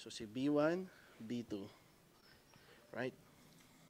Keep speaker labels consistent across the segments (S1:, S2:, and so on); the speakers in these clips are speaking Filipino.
S1: So si B1, B2. Right?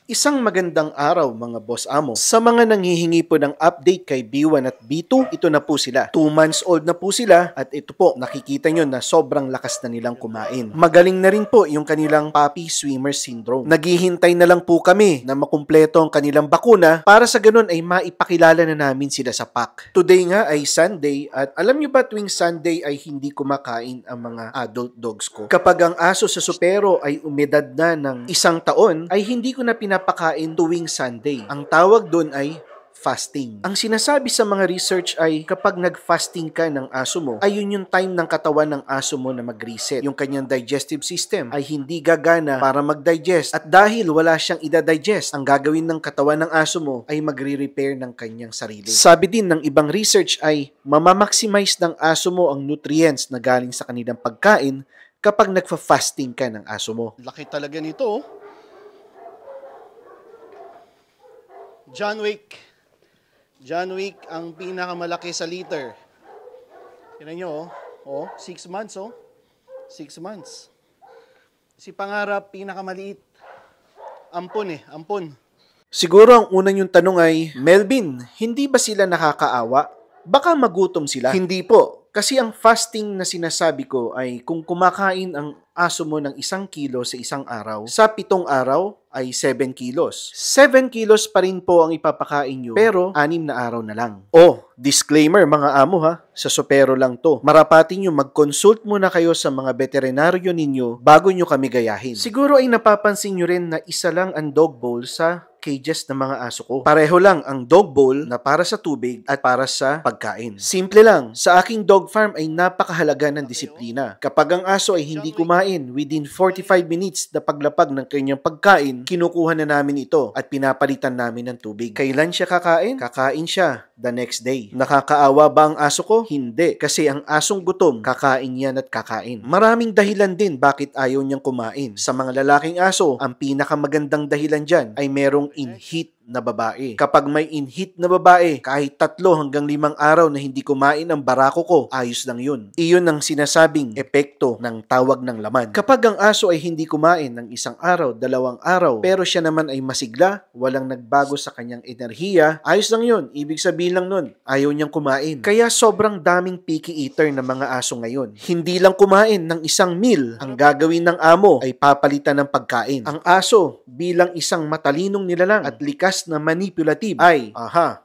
S2: Isang magandang araw mga boss amo. Sa mga nanghihingi po ng update kay B1 at B2, ito na po sila. 2 months old na po sila at ito po, nakikita nyo na sobrang lakas na nilang kumain. Magaling na rin po yung kanilang puppy swimmer syndrome. Naghihintay na lang po kami na makumpleto ang kanilang bakuna para sa ganun ay maipakilala na namin sila sa pack. Today nga ay Sunday at alam nyo ba tuwing Sunday ay hindi kumakain ang mga adult dogs ko? Kapag ang aso sa supero ay umedad na ng 1 taon, ay hindi ko na pinapakain tuwing Sunday. Ang tawag doon ay fasting. Ang sinasabi sa mga research ay kapag nag-fasting ka ng aso mo, ay yun yung time ng katawan ng aso mo na mag-reset. Yung kanyang digestive system ay hindi gagana para mag-digest. At dahil wala siyang ida-digest, ang gagawin ng katawan ng aso mo ay magre-repair ng kanyang sarili. Sabi din ng ibang research ay mamamaximize ng aso mo ang nutrients na galing sa kanilang pagkain kapag nagfa-fasting ka ng aso mo.
S1: Laki talaga nito, oh. John Wick. John Wick ang pinakamalaki sa liter. Tingnan nyo, oh. 6 months, oh. 6 months. Si Pangarap, pinakamaliit. Ampon, ampon.
S2: Siguro ang unang yung tanong ay, Melvin, hindi ba sila nakakaawa? Baka magutom sila. Hindi po. Kasi ang fasting na sinasabi ko ay kung kumakain ang aso mo ng 1 kilo sa 1 araw, sa 7 araw ay 7 kilos. 7 kilos pa rin po ang ipapakain nyo, pero 6 na araw na lang. Oh, disclaimer mga amo ha, sa supero lang to. Marapati nyo mag-consult muna kayo sa mga veterinaryo ninyo bago nyo kami gayahin. Siguro ay napapansin nyo rin na isa lang ang dog bowl sa cages ng mga aso ko. Pareho lang ang dog bowl na para sa tubig at para sa pagkain. Simple lang, sa aking dog farm ay napakahalaga ng disiplina. Kapag ang aso ay hindi kumain within 45 minutes na paglapag ng kanyang pagkain, kinukuha na namin ito at pinapalitan namin ng tubig. Kailan siya kakain? Kakain siya the next day. Nakakaawa ba ang aso ko? Hindi. Kasi ang asong gutom, kakain yan at kakain. Maraming dahilan din bakit ayaw niyang kumain. Sa mga lalaking aso, ang pinakamagandang dahilan dyan ay merong in-heat na babae. Kapag may in-heat na babae, kahit 3 hanggang 5 araw na hindi kumain ang barako ko, ayos lang yun. Iyon ang sinasabing epekto ng tawag ng laman. Kapag ang aso ay hindi kumain ng 1 araw, 2 araw, pero siya naman ay masigla, walang nagbago sa kanyang enerhiya, ayos lang yun. Ibig sabihin lang nun, ayaw niyang kumain. Kaya sobrang daming picky eater na mga aso ngayon. Hindi lang kumain ng 1 meal, ang gagawin ng amo ay papalitan ng pagkain. Ang aso, bilang isang matalinong nilalang at likas na manipulative ay,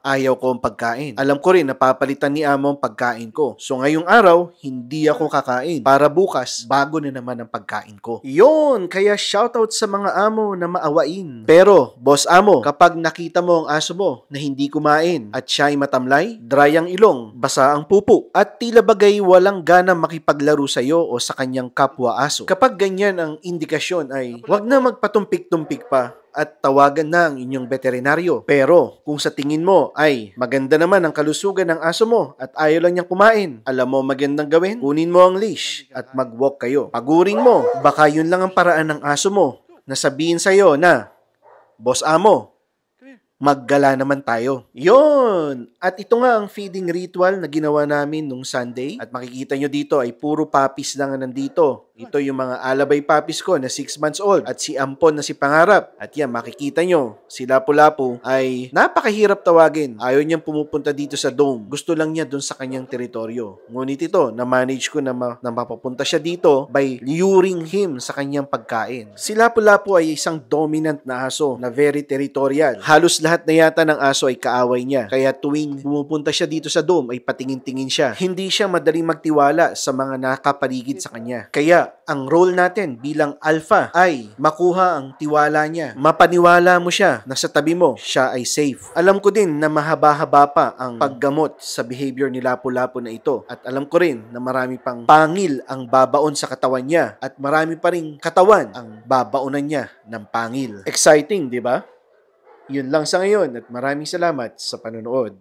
S2: ayaw ko ang pagkain. Alam ko rin, napapalitan ni amo ang pagkain ko. So ngayong araw, hindi ako kakain. Para bukas, bago na naman ang pagkain ko. Yun, kaya shoutout sa mga amo na maawain. Pero, boss amo, kapag nakita mo ang aso mo na hindi kumain at siya ay matamlay, dry ang ilong, basa ang pupo, at tila bagay walang gana makipaglaro sa iyo o sa kanyang kapwa aso. Kapag ganyan ang indikasyon ay, wag na magpatumpik-tumpik pa at tawagan na ang inyong veterinaryo. Pero kung sa tingin mo ay maganda naman ang kalusugan ng aso mo at ayaw lang niyang kumain, alam mo magandang gawin? Kunin mo ang leash at mag-walk kayo. Pagurin mo, baka yun lang ang paraan ng aso mo na sabihin sa'yo na, boss amo, maggala naman tayo. Yun! At ito nga ang feeding ritual na ginawa namin nung Sunday. At makikita nyo dito ay puro puppies lang nandito. Ito yung mga alabay puppies ko na 6 months old. At si Ampon na si Pangarap. At yan, makikita nyo, si Lapu-Lapu ay napakahirap tawagin. Ayaw niyang pumupunta dito sa dome. Gusto lang niya dun sa kanyang teritoryo. Ngunit ito, na-manage ko na mapapunta siya dito by luring him sa kanyang pagkain. Si Lapu-Lapu ay isang dominant na aso na very territorial. Halos lahat na yata ng aso ay kaaway niya. Kaya tuwing pumupunta siya dito sa dome ay patingin-tingin siya. Hindi siya madaling magtiwala sa mga nakapaligid sa kanya. Kaya ang role natin bilang alpha ay makuha ang tiwala niya. Mapaniwala mo siya na sa tabi mo, siya ay safe. Alam ko din na mahaba-haba pa ang paggamot sa behavior ni Lapu-Lapu na ito. At alam ko rin na marami pang pangil ang babaon sa katawan niya. At marami pa rin katawan ang babaonan niya ng pangil. Exciting, di ba? Yun lang sa ngayon at maraming salamat sa panonood.